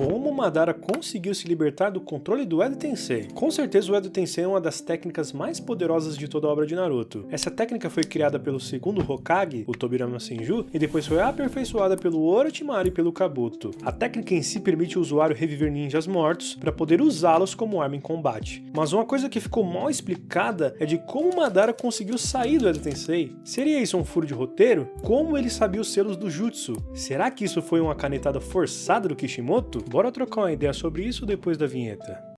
Como Madara conseguiu se libertar do controle do Edo Tensei? Com certeza o Edo Tensei é uma das técnicas mais poderosas de toda a obra de Naruto. Essa técnica foi criada pelo segundo Hokage, o Tobirama Senju, e depois foi aperfeiçoada pelo Orochimaru e pelo Kabuto. A técnica em si permite o usuário reviver ninjas mortos para poder usá-los como arma em combate. Mas uma coisa que ficou mal explicada é de como Madara conseguiu sair do Edo Tensei. Seria isso um furo de roteiro? Como ele sabia os selos do Jutsu? Será que isso foi uma canetada forçada do Kishimoto? Bora trocar uma ideia sobre isso depois da vinheta.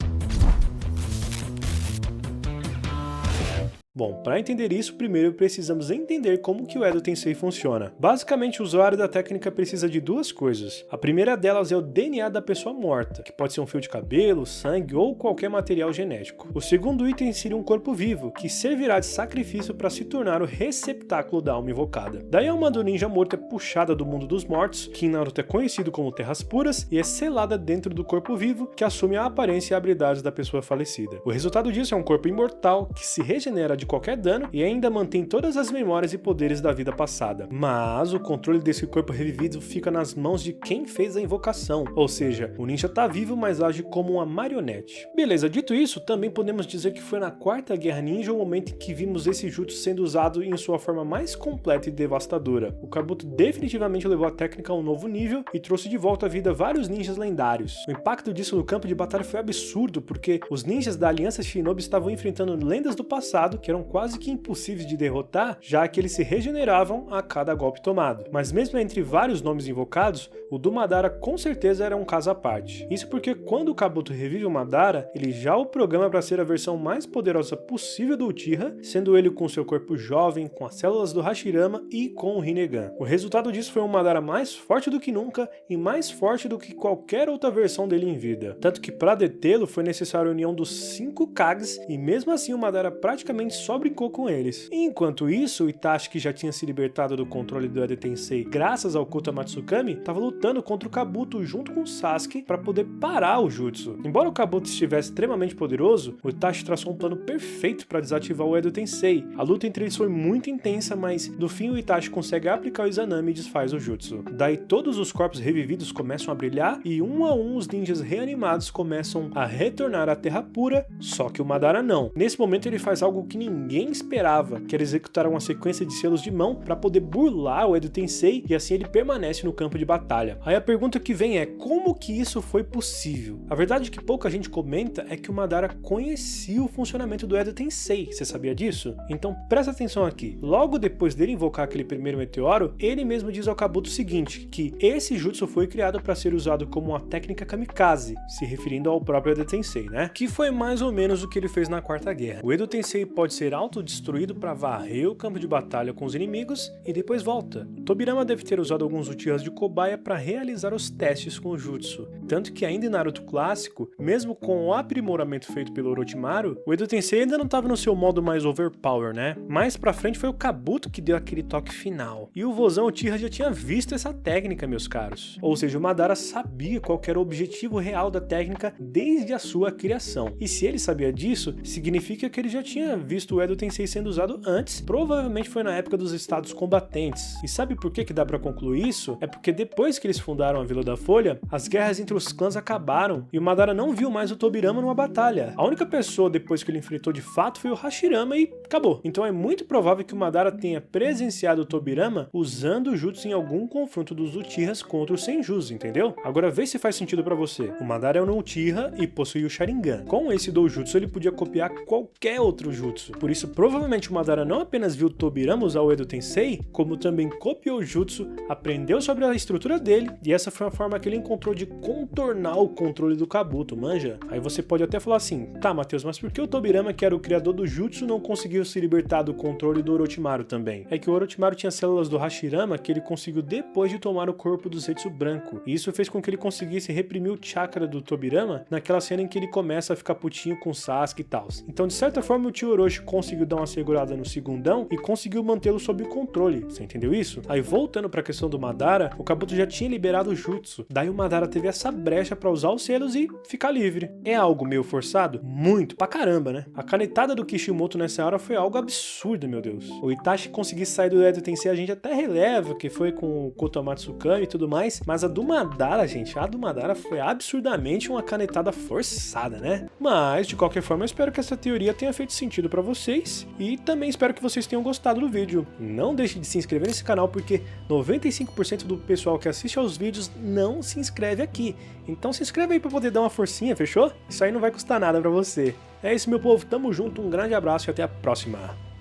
Bom, para entender isso, primeiro precisamos entender como que o Edo Tensei funciona. Basicamente, o usuário da técnica precisa de duas coisas. A primeira delas é o DNA da pessoa morta, que pode ser um fio de cabelo, sangue ou qualquer material genético. O segundo item seria um corpo vivo, que servirá de sacrifício para se tornar o receptáculo da alma invocada. Daí a alma do ninja morto é puxada do mundo dos mortos, que em Naruto é conhecido como terras puras, e é selada dentro do corpo vivo, que assume a aparência e habilidades da pessoa falecida. O resultado disso é um corpo imortal, que se regenera de qualquer dano e ainda mantém todas as memórias e poderes da vida passada. Mas o controle desse corpo revivido fica nas mãos de quem fez a invocação, ou seja, o ninja tá vivo, mas age como uma marionete. Beleza, dito isso, também podemos dizer que foi na Quarta Guerra Ninja o momento em que vimos esse jutsu sendo usado em sua forma mais completa e devastadora. O Kabuto definitivamente levou a técnica a um novo nível e trouxe de volta à vida vários ninjas lendários. O impacto disso no campo de batalha foi absurdo, porque os ninjas da Aliança Shinobi estavam enfrentando lendas do passado que eram quase que impossíveis de derrotar, já que eles se regeneravam a cada golpe tomado. Mas mesmo entre vários nomes invocados, o do Madara com certeza era um caso à parte. Isso porque quando o Kabuto revive o Madara, ele já o programa para ser a versão mais poderosa possível do Uchiha, sendo ele com seu corpo jovem, com as células do Hashirama e com o Rinnegan. O resultado disso foi um Madara mais forte do que nunca e mais forte do que qualquer outra versão dele em vida. Tanto que para detê-lo foi necessária a união dos 5 Kages e mesmo assim o Madara praticamente só brincou com eles. Enquanto isso, o Itachi, que já tinha se libertado do controle do Edo Tensei graças ao Kota Matsukami, estava lutando contra o Kabuto junto com o Sasuke para poder parar o jutsu. Embora o Kabuto estivesse extremamente poderoso, o Itachi traçou um plano perfeito para desativar o Edo Tensei. A luta entre eles foi muito intensa, mas no fim o Itachi consegue aplicar o Izanami e desfaz o jutsu. Daí todos os corpos revividos começam a brilhar e um a um os ninjas reanimados começam a retornar à Terra Pura, só que o Madara não. Nesse momento ele faz algo que ninguém esperava, que era executar uma sequência de selos de mão para poder burlar o Edo Tensei e assim ele permanece no campo de batalha. Aí a pergunta que vem é, como que isso foi possível? A verdade que pouca gente comenta é que o Madara conhecia o funcionamento do Edo Tensei, você sabia disso? Então presta atenção aqui, logo depois dele invocar aquele primeiro meteoro, ele mesmo diz ao Kabuto o seguinte, que esse jutsu foi criado para ser usado como uma técnica kamikaze, se referindo ao próprio Edo Tensei, né? Que foi mais ou menos o que ele fez na Quarta Guerra. O Edo Tensei pode ser autodestruído para varrer o campo de batalha com os inimigos e depois volta. Tobirama deve ter usado alguns Uchihas de cobaia para realizar os testes com o jutsu, tanto que ainda em Naruto clássico, mesmo com o aprimoramento feito pelo Orochimaru, o Edo Tensei ainda não estava no seu modo mais overpower, né? Mais pra frente foi o Kabuto que deu aquele toque final. E o vozão Uchiha já tinha visto essa técnica, meus caros. Ou seja, o Madara sabia qual era o objetivo real da técnica desde a sua criação. E se ele sabia disso, significa que ele já tinha visto o Edo Tensei sendo usado antes, provavelmente foi na época dos estados combatentes. E sabe por que dá pra concluir isso? É porque depois que eles fundaram a Vila da Folha, as guerras entre os clãs acabaram e o Madara não viu mais o Tobirama numa batalha. A única pessoa depois que ele enfrentou de fato foi o Hashirama e acabou. Então é muito provável que o Madara tenha presenciado o Tobirama usando o jutsu em algum confronto dos Uchihas contra os Senjus, entendeu? Agora vê se faz sentido pra você. O Madara é um Uchiha e possui o Sharingan. Com esse Doujutsu ele podia copiar qualquer outro jutsu. Por isso provavelmente o Madara não apenas viu o Tobirama usar o Edo Tensei, como também copiou o jutsu, aprendeu sobre a estrutura dele e essa foi a forma que ele encontrou de contornar o controle do Kabuto, manja? Aí você pode até falar assim, tá Matheus, mas por que o Tobirama, que era o criador do jutsu, não conseguiu se libertar do controle do Orochimaru também? É que o Orochimaru tinha células do Hashirama que ele conseguiu depois de tomar o corpo do Zetsu branco, e isso fez com que ele conseguisse reprimir o chakra do Tobirama naquela cena em que ele começa a ficar putinho com o Sasuke e tal. Então de certa forma o tio Orochi conseguiu dar uma segurada no segundão e conseguiu mantê-lo sob o controle, você entendeu isso? Aí voltando pra questão do Madara, o Kabuto já tinha liberado o jutsu, daí o Madara teve essa brecha pra usar os selos e ficar livre. É algo meio forçado? Muito, pra caramba, né? A canetada do Kishimoto nessa hora foi foi algo absurdo, meu Deus. O Itachi conseguir sair do Edo Tensei a gente até releva, que foi com o Kotomatsu Kami e tudo mais, mas a do Madara, gente, a do Madara foi absurdamente uma canetada forçada, né? Mas, de qualquer forma, eu espero que essa teoria tenha feito sentido pra vocês e também espero que vocês tenham gostado do vídeo. Não deixe de se inscrever nesse canal porque 95% do pessoal que assiste aos vídeos não se inscreve aqui. Então se inscreve aí pra poder dar uma forcinha, fechou? Isso aí não vai custar nada pra você. É isso, meu povo, tamo junto, um grande abraço e até a próxima.